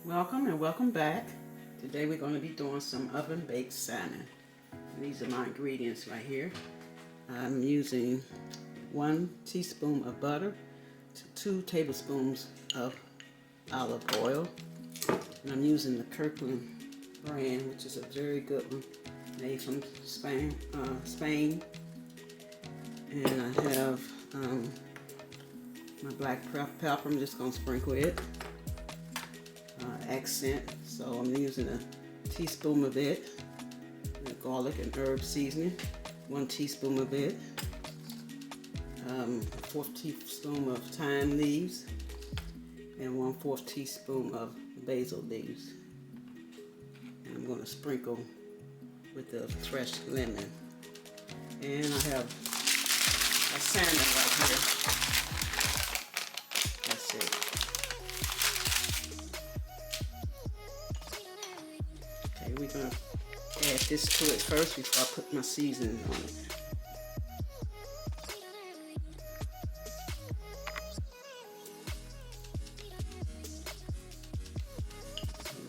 Welcome and welcome back. Today we're going to be doing some oven baked salmon. These are my ingredients right here. I'm using 1 teaspoon of butter to 2 tablespoons of olive oil. And I'm using the Kirkland brand, which is a very good one, made from Spain. And I have my black pepper. I'm just going to sprinkle it. Accent, so I'm using a teaspoon of it. The garlic and herb seasoning, 1 teaspoon of it. 1/4 teaspoon of thyme leaves, and 1/4 teaspoon of basil leaves. And I'm going to sprinkle with the fresh lemon. And I have a salmon right here. That's it. Okay, we're going to add this to it first before I put my seasoning on it.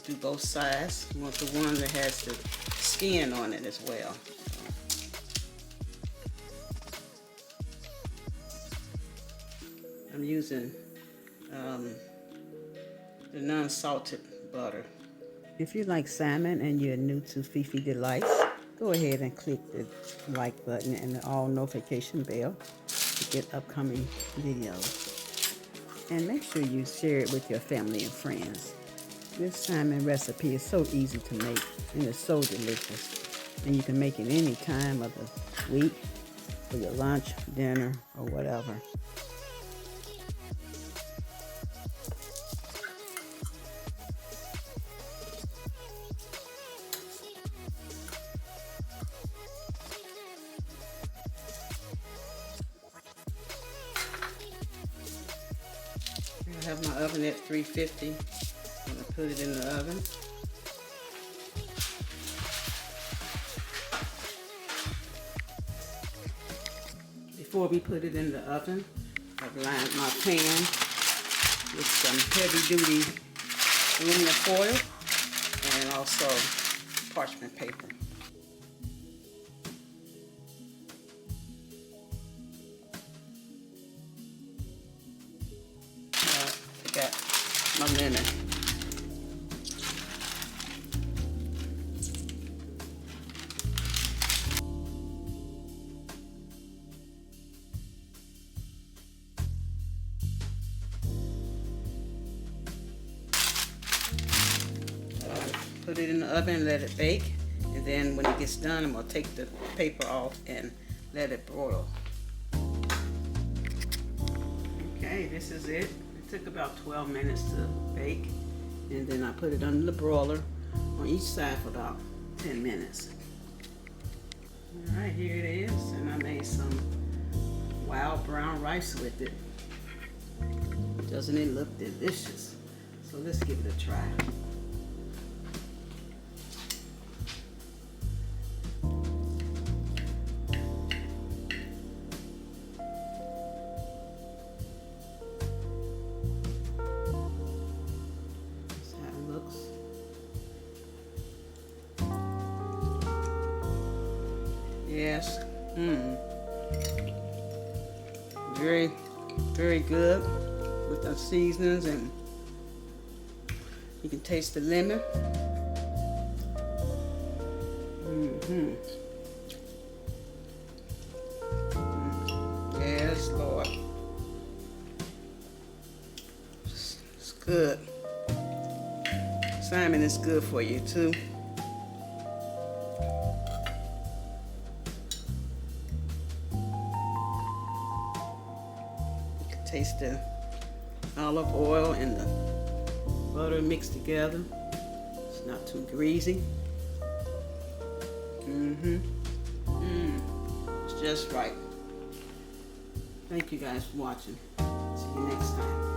Do both sides. You want the one that has the skin on it as well. I'm using the non-salted butter. If you like salmon and you're new to Fifi Delights, go ahead and click the like button and the all notification bell to get upcoming videos. And make sure you share it with your family and friends. This salmon recipe is so easy to make and it's so delicious. And you can make it any time of the week for your lunch, dinner, or whatever. I have my oven at 350. I'm going to put it in the oven. Before we put it in the oven, I've lined my pan with some heavy-duty aluminum foil and also parchment paper. Got my lemon. Put it in the oven and let it bake, and then when it gets done, I'm going to take the paper off and let it broil. Okay, this is it. It took about 12 minutes to bake, and then I put it under the broiler on each side for about 10 minutes. Alright, here it is, and I made some wild brown rice with it. Doesn't it look delicious? So let's give it a try. Yes. Very, very good with the seasonings, and you can taste the lemon. Yes, Lord. It's good. Salmon is good for you too. Taste the olive oil and the butter mixed together. It's not too greasy. It's just right. Thank you guys for watching. See you next time.